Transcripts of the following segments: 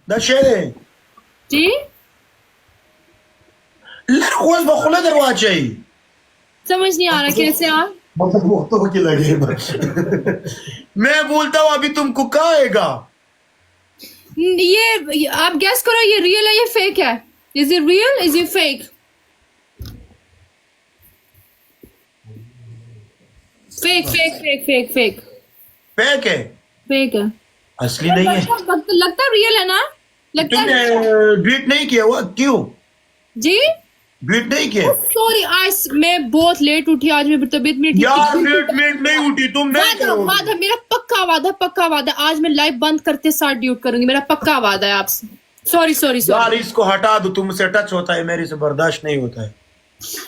Dacere, जी largo bajo दरवाजे समझ नहीं आ रहा कैसे आप। तो की लगे मैं बोलता हूँ अभी तुमको कहाँ आएगा। ये आप गैस करो, ये रियल है ये फेक है। Is it real, is it fake? Fake fake fake fake fake fake है, फेक है। असली नहीं है। लगता रियल है ना, लगता तुमने है। ट्वीट नहीं किया हुआ क्यों? जी ट्वीट नहीं किया सॉरी, आज मैं बहुत लेट उठी, आज मेरी तबीयत मेरी ठीक यार। नहीं। ट्वीट नहीं उठी तुम नहीं वादा करोगे। वादा मेरा पक्का वादा, आज मैं लाइव बंद करते साथ ड्यूट करूंगी, मेरा पक्का वादा है आपसे। सॉरी सॉरी यार सॉरी। इसको हटा दो, तुमसे टच होता है, मेरे से बर्दाश्त नहीं होता है।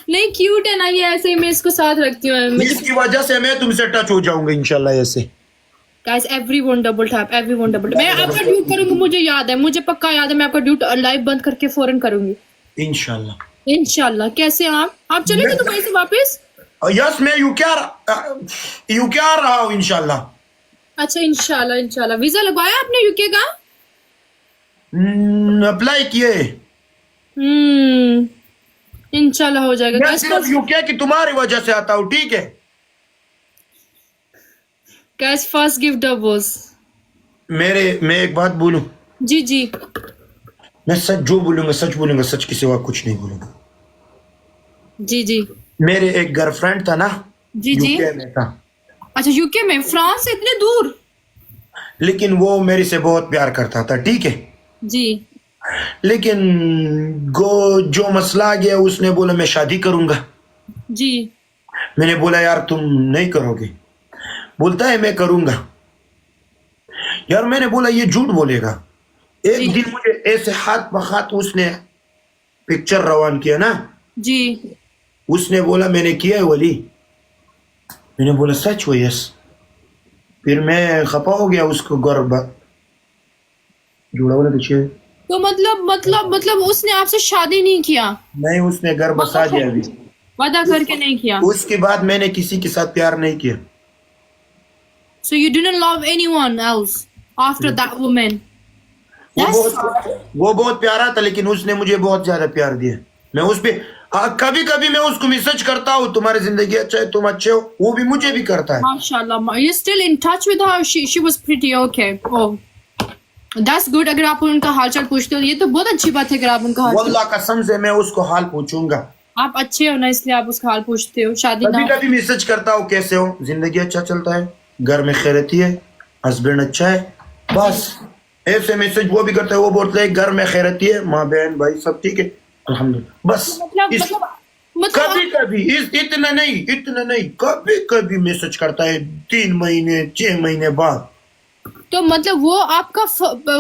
नहीं क्यूट है ना ये, ऐसे ही मैं इसको साथ रखती हूँ मुझे। इसकी वजह से मैं तुमसे टच हो जाऊंगा इंशाल्लाह ऐसे। Guys everyone double tap, everyone double. मैं आपका ड्यूट करूंगी, मुझे याद है, मुझे पक्का याद है, मैं आपका ड्यूट लाइव बंद करके फौरन करूंगी इंशाल्लाह। इंशाल्लाह। कैसे आप चलेंगे दुबई से वापस? यस मैं यूके आ रहा हूँ इंशाल्लाह। अच्छा इंशाल्लाह इंशाल्लाह। वीजा लगवाया आपने यूके का? अप्लाई किए। इंशाल्लाह हो जाएगा। मैं गाइस सिर्फ यूके की तुम्हारी वजह से आता हूँ, ठीक है। Guys first gift doubles. मैं एक बात बोलूं, जी जी मैं सच जो बोलूंगा सच बोलूंगा, सच के सिवा कुछ नहीं बोलूंगा। जी जी मेरे एक गर्लफ्रेंड था ना, जी जी। यूके में था, अच्छा यूके में, फ्रांस से इतने दूर? लेकिन वो मेरे से बहुत प्यार करता था, ठीक है। जी लेकिन जो मसला आ गया, उसने बोला मैं शादी करूंगा। जी मैंने बोला यार तुम नहीं करोगे। बोलता है मैं करूंगा। यार मैंने बोला ये झूठ बोलेगा। जी एक दिन मुझे ऐसे हाथ बहाथ उसने पिक्चर रवान किया ना, जी। उसने बोला मैंने किया है वली। मैंने बोला सच हो? यस। फिर मैं खपा हो गया, उसको गर्व जुड़ा बोला पीछे। तो मतलब उसने आपसे शादी नहीं किया? नहीं, उसने घर बसा दिया अभी। वादा करके नहीं किया? उसके बाद मैंने किसी के साथ प्यार नहीं किया। So you didn't love anyone else after that woman? वो बहुत प्यारा था, लेकिन उसने मुझे बहुत ज्यादा प्यार दिया। मैं उस पे कभी कभी मैं उसको मैसेज करता हूँ, तुम्हारी जिंदगी अच्छा है, तुम अच्छे हो, वो भी मुझे भी करता है। माशाल्लाह, you still in touch with her? She was pretty okay. Oh, that's good. अगर आप उनका हालचाल पूछते हो ये तो बहुत अच्छी बात है। अगर आप उनका हालचाल, वल्लाह कसम से मैं उसको हाल पूछूंगा। आप अच्छे हो ना इसलिए आप उसका हाल पूछते हो। शादी ना कभी कभी मैसेज करता हूँ कैसे हो, जिंदगी अच्छा चलता है, घर में खैरियत है, हस्बैंड अच्छा है, बस ऐसे मैसेज वो भी करता है। वो बोलता है घर में खैरियत है, माँ बहन भाई सब ठीक है अल्हम्दुलिल्लाह, बस। कभी कभी इतना नहीं, कभी कभी मैसेज करता है 3 महीने 6 महीने बाद। तो मतलब वो आपका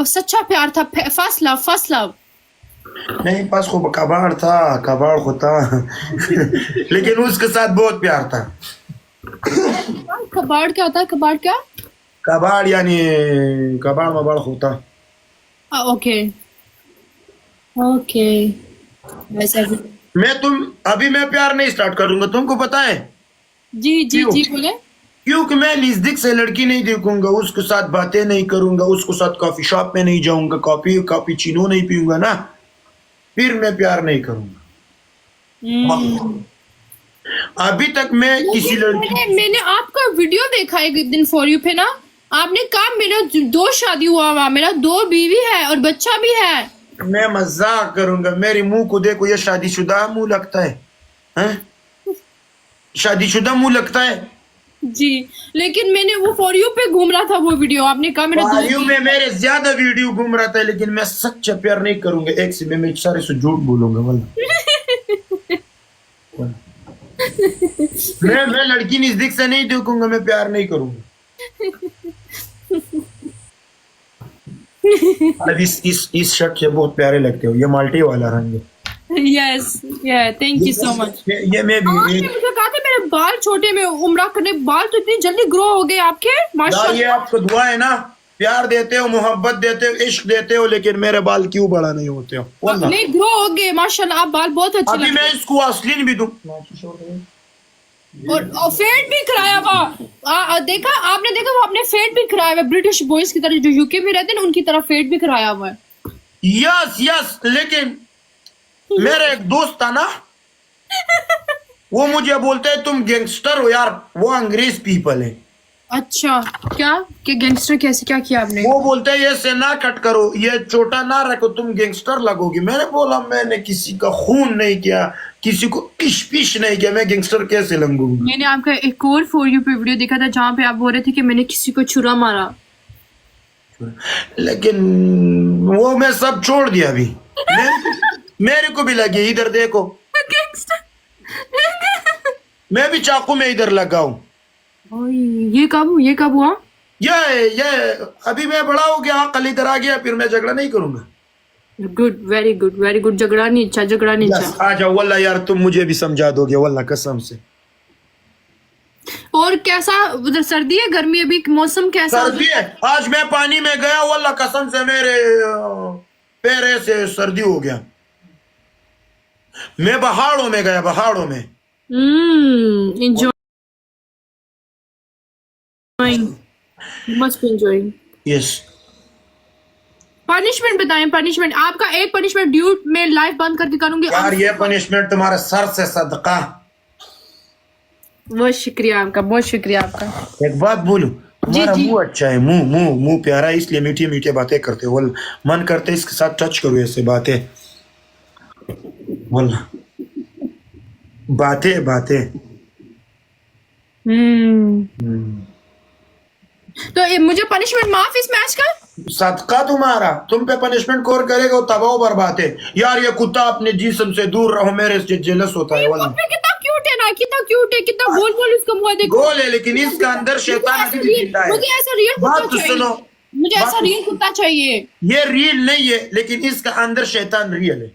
सच्चा प्यार था, फर्स्ट लव? नहीं, पास को कबाड़ होता लेकिन उसके साथ बहुत प्यार था। कबाड़ क्या होता है? कबाड़ क्या? कबाड़ यानी कबाड़ मबाड़ होता। Okay okay. वैसे मैं प्यार नहीं स्टार्ट करूंगा, तुमको पता है जी जी क्यों? जी बोले। क्योंकि मैं लिजदिक से लड़की नहीं देखूंगा, उसके साथ बातें नहीं करूंगा, उसके साथ कॉफी शॉप में नहीं जाऊंगा, कॉफी चीनो नहीं पीऊंगा ना, फिर मैं प्यार नहीं करूंगा। अभी तक मैं किसी लड़की मैंने आपका वीडियो देखा एक दिन फॉर यू पे ना, आपने कहा मेरा 2 शादी हुआ, मेरा 2 बीवी है और बच्चा भी है। मैं मजाक करूंगा? मेरे मुंह को देखो, ये शादीशुदा मुंह लगता है, हैं? शादीशुदा मुंह लगता है जी, लेकिन मैंने वो फॉर यू पे घूम रहा था वो वीडियो, आपने कहा मेरा वायु में मेरे ज्यादा वीडियो घूम रहा था, लेकिन मैं सच्चा प्यार नहीं करूंगा। एक से मैं सारे से झूठ बोलूंगा मैं लड़की नजदीक से नहीं देखूंगा, मैं प्यार नहीं करूंगा। अब इस शर्ट से बहुत प्यारे लगते हो, ये माल्टी वाला रंग है। यस या थैंक यू सो मच। ये मैं भी आपने मुझे कहा था मेरे बाल छोटे में उम्रा करने, बाल तो इतनी जल्दी ग्रो हो गए आपके, माशाल्लाह। ये आपको दुआ है ना, प्यार देते हो, मोहब्बत देते हो, इश्क देते हो, लेकिन मेरे बाल क्यों बड़ा नहीं होते हो? नहीं ग्रो हो गए माशाल्लाह, आप बाल बहुत अच्छे अभी मैं इसको असलिन भी दूं और फेड भी कराया हुआ। देखा आपने, देखा वो आपने फेड भी कराया हुआ, ब्रिटिश बॉयज की तरह जो यूके में रहते हैं ना उनकी तरह फेड भी कराया हुआ है। यस यस, लेकिन मेरा एक दोस्त था ना, वो मुझे बोलते हैं तुम गैंगस्टर हो यार, वो अंग्रेज पीपल है। अच्छा, क्या क्या गैंगस्टर कैसे, क्या किया आपने? वो बोलते हैं ये से ना कट करो, ये छोटा ना रखो, तुम गैंगस्टर लगोगी। मैंने बोला मैंने किसी का खून नहीं किया, किसी को पिश पिश नहीं किया, मैं गैंगस्टर कैसे लगूंगी? मैंने आपका एक और फॉर यू पे वीडियो देखा था जहाँ पे आप बोल रहे थे कि मैंने किसी को छुरा मारा। लेकिन वो मैं सब छोड़ दिया अभी। मेरे को भी लगी, इधर देखो, मैं भी चाकू में इधर लगा हूँ। ये कब हुआ? ये अभी मैं बड़ा हो गया, कल इधर आ गया, फिर मैं झगड़ा नहीं करूंगा। Good, very good, very good. झगड़ा नहीं अच्छा, झगड़ा नहीं अच्छा। आ जाओ, वल्ला यार तुम मुझे भी समझा दोगे, वल्ला कसम से। और कैसा उधर, सर्दी है गर्मी, अभी मौसम कैसा? सर्दी है। आज मैं पानी में गया, वल्ला कसम से मेरे पैर से सर्दी हो गया। मैं पहाड़ों में गया, पहाड़ों में। enjoying, must be enjoying. Yes. Punishment बताएं, पनिशमेंट आपका एक पनिशमेंट ड्यूट में लाइफ बंद करके करूंगी यार ये पनिशमेंट तुम्हारे सर से सदका। बहुत शुक्रिया आपका, बहुत शुक्रिया आपका। एक बात बोलूं, तुम्हारा जी। मुंह अच्छा है, मुंह प्यारा है, इसलिए मीठी मीठी बातें करते हो। मन करते इसके साथ टच करो, ऐसे बातें बोलना, बातें। तो ये मुझे पनिशमेंट माफ इस मैच का? सदका तुम्हारा, तुम पे पनिशमेंट कौन करेगा? वो तबाह बर्बाद है यार। ये कुत्ता अपने जिस्म से दूर रहो, मेरे से जेलस होता है। वाला कितना क्यूट है ना, कितना क्यूट है, कितना गोल उसका मुंह देखो। गोल है, लेकिन इसका अंदर शैतान अभी भी जिंदा है। मुझे ऐसा रियल कुत्ता बात तो चाहिए। सुनो, मुझे ऐसा रियल कुत्ता चाहिए। ये रियल नहीं है, लेकिन इसका अंदर शैतान रियल है,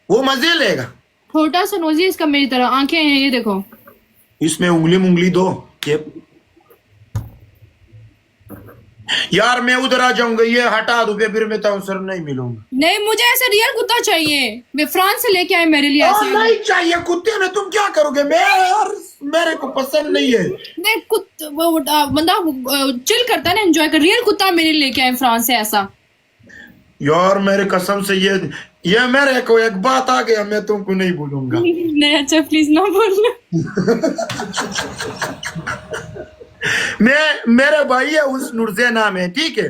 वो मजे लेगा। छोटा सा नोजी इसका, मेरी तरह आंखें हैं, ये देखो। इसमें उंगली दो यार। मैं उधर आ जाऊंगा, ये हटा दो, फिर मैं तो सर नहीं मिलूंगा। नहीं, मुझे ऐसा रियल कुत्ता चाहिए। मैं फ्रांस से लेके आए मेरे लिए ऐसे। नहीं चाहिए कुत्ते में, तुम क्या करोगे? मैं यार मेरे को पसंद नहीं है। नहीं, बंदा चिल करता है ना, एंजॉय कर। रियल कुत्ता मेरे लिए लेके आए फ्रांस से ऐसा। यार मेरे कसम से ये मेरे को एक बात आ गया, मैं तुमको नहीं बोलूंगा। नहीं अच्छा, प्लीज ना बोलना। मेरे भाई है, उस नुरजे नाम है, ठीक है?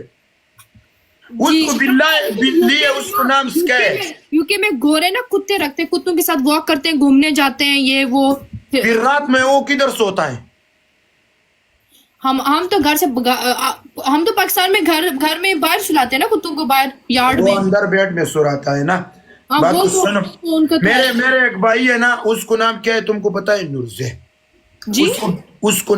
उसको बिल्ली है, उसको नाम स्कैट। यूके में गोरे ना कुत्ते रखते हैं, कुत्तों के साथ वॉक करते हैं, घूमने जाते हैं, ये वो। फिर रात में वो किधर सोता है? हम तो घर से हम तो पाकिस्तान में घर में बाहर सुलाते हैं ना कुत्तों को, बाहर यार्ड में। वो अंदर बेड में सो रहता है ना। बात तो सुनो, मेरे एक भाई है ना, उसको नाम क्या है तुमको पता है? नुरजे जी। उसको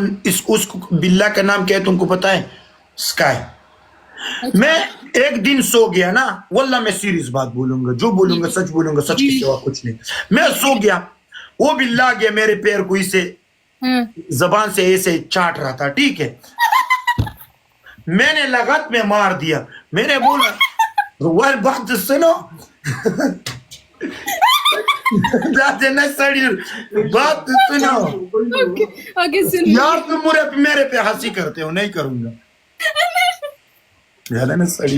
बिल्ला का नाम क्या है तुमको पता है? स्काई। अच्छा। मैं एक दिन सो गया ना, वल्ला मैं सीरियस बात बोलूंगा, जो बोलूंगा सच बोलूंगा, सच के सिवा कुछ नहीं। मैं सो गया, वो बिल्ला आ गया मेरे पैर को इसे जबान से ऐसे चाट रहा था, ठीक है? मैंने लगत में मार दिया। मैंने बोला वह बात तो सुनो। बात सुनो। यार तुम मेरे पे हंसी करते हो, नहीं करूंगा। ना सड़ी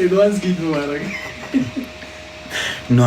एडवांस गीत मुबारक। ना